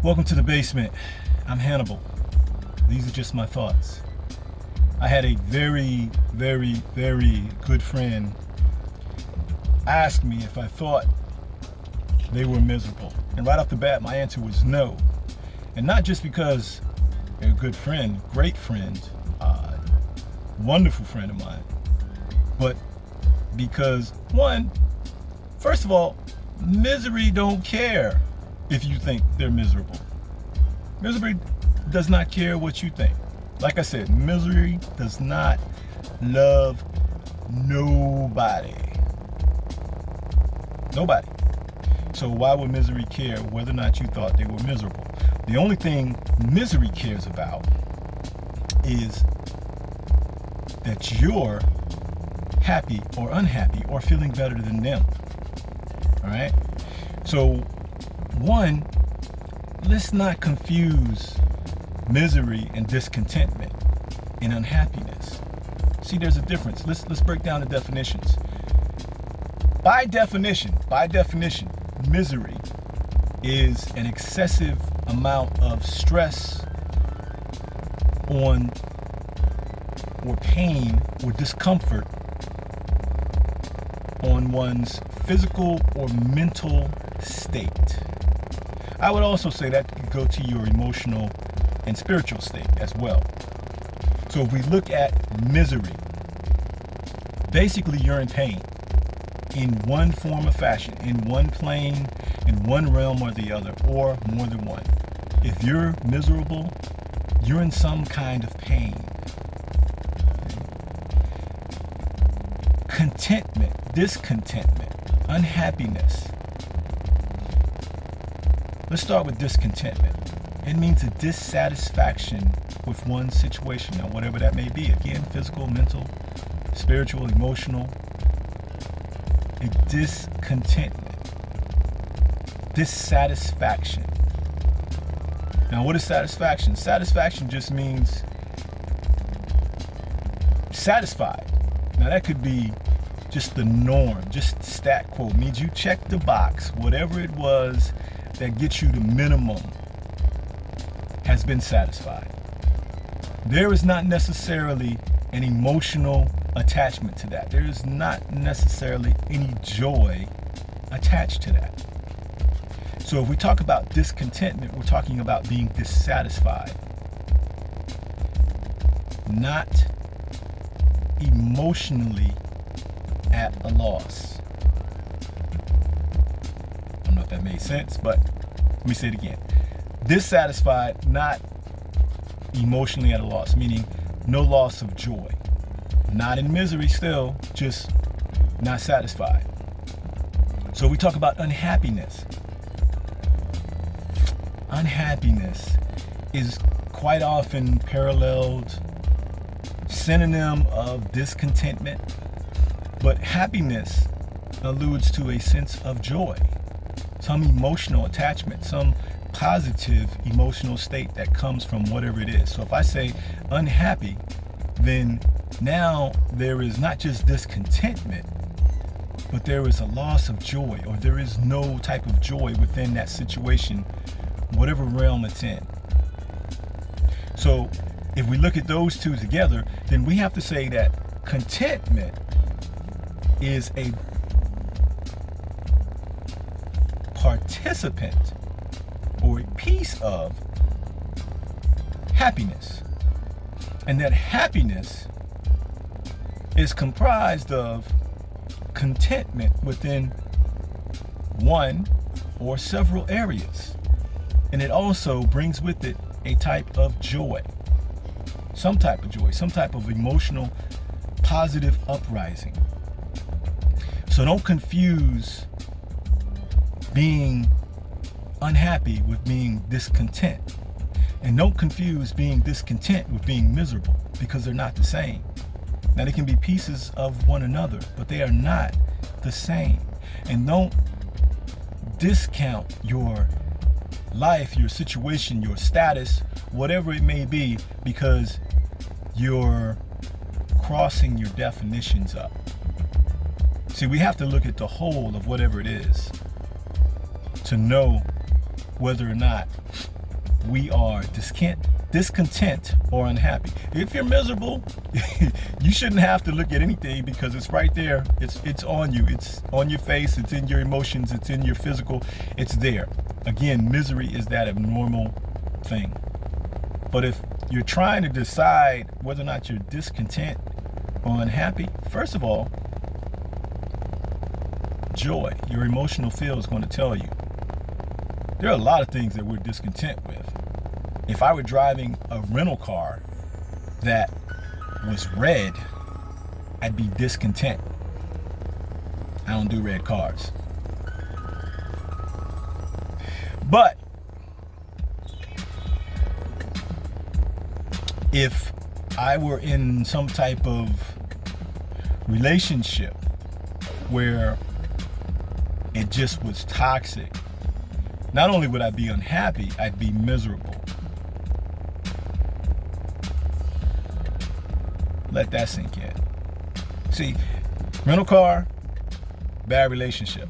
Welcome to the Base-Ment. I'm Hannibal. These are just my thoughts. I had a very good friend ask me if I thought they were miserable. And right off the bat, my answer was no. And not just because they're a good friend, great friend, wonderful friend of mine, but because, first of all, misery don't care if you think they're miserable. Misery does not care what you think. Like I said, misery does not love nobody. Nobody. So why would misery care whether or not you thought they were miserable? The only thing misery cares about is that you're happy or unhappy or feeling better than them. All right? So let's not confuse misery and discontentment and unhappiness. See, there's a difference. Let's break down the definitions. By definition, misery is an excessive amount of stress on or pain or discomfort on one's physical or mental state. I would also say that could go to your emotional and spiritual state as well. So if we look at misery, basically you're in pain in one form or fashion, in one plane, in one realm or the other, or more than one. If you're miserable, you're in some kind of pain. Contentment, discontentment, unhappiness. Let's start with discontentment. It means a dissatisfaction with one's situation, now whatever that may be. Again, physical, mental, spiritual, emotional. A discontentment, dissatisfaction. Now, what is satisfaction? Satisfaction just means satisfied. Now, that could be just the norm, just stat quo. It means you check the box, whatever it was that gets you the minimum has been satisfied. There is not necessarily an emotional attachment to that. There is not necessarily any joy attached to that. So if we talk about discontentment, we're talking about being dissatisfied, not emotionally at a loss. I don't know if that made sense, but let me say it again. Dissatisfied, not emotionally at a loss, meaning no loss of joy. Not in misery still, just not satisfied. So we talk about unhappiness. Unhappiness is quite often paralleled, synonym of discontentment, but happiness alludes to a sense of joy, some emotional attachment, some positive emotional state that comes from whatever it is. So if I say unhappy, then now there is not just discontentment, but there is a loss of joy, or there is no type of joy within that situation, whatever realm it's in. So if we look at those two together, then we have to say that contentment is a participant or a piece of happiness. And that happiness is comprised of contentment within one or several areas. And it also brings with it a type of joy, some type of joy, some type of emotional, positive uprising. So don't confuse being unhappy with being discontent. And don't confuse being discontent with being miserable, because they're not the same. Now, they can be pieces of one another, but they are not the same. And don't discount your life, your situation, your status, whatever it may be, because you're crossing your definitions up. See, we have to look at the whole of whatever it is to know whether or not we are discontent or unhappy. If you're miserable, you shouldn't have to look at anything because it's right there. It's on you. It's on your face. It's in your emotions. It's in your physical. It's there. Again, misery is that abnormal thing. But if you're trying to decide whether or not you're discontent or unhappy, first of all, joy, your emotional field is going to tell you. There are a lot of things that we're discontent with. If I were driving a rental car that was red, I'd be discontent. I don't do red cars. But if I were in some type of relationship where it just was toxic, not only would I be unhappy, I'd be miserable. Let that sink in. See, rental car, bad relationship.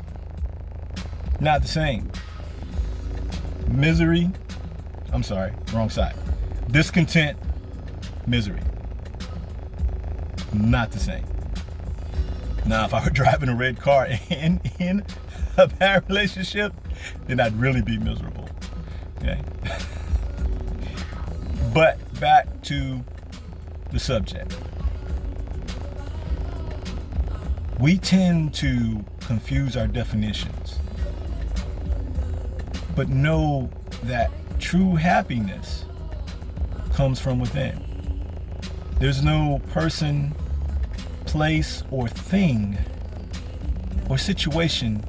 Not the same. Misery, I'm sorry, wrong side. Discontent, misery. Not the same. Now, if I were driving a red car in a bad relationship, then I'd really be miserable. Okay? But back to the subject. We tend to confuse our definitions, but know that true happiness comes from within. There's no person, place, or thing or situation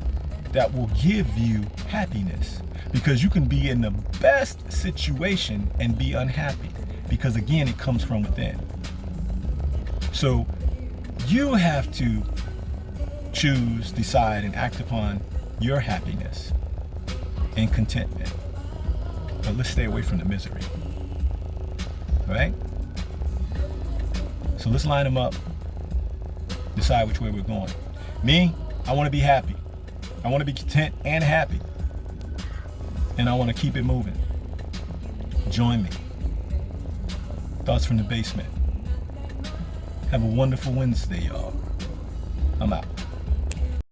that will give you happiness, because you can be in the best situation and be unhappy, because again, it comes from within. So you have to choose, decide, and act upon your happiness and contentment. But let's stay away from the misery. All right? So let's line them up, decide which way we're going. Me, I want to be happy. I want to be content and happy. And I want to keep it moving. Join me. Thoughts from the Base-Ment. Have a wonderful Wednesday, y'all. I'm out.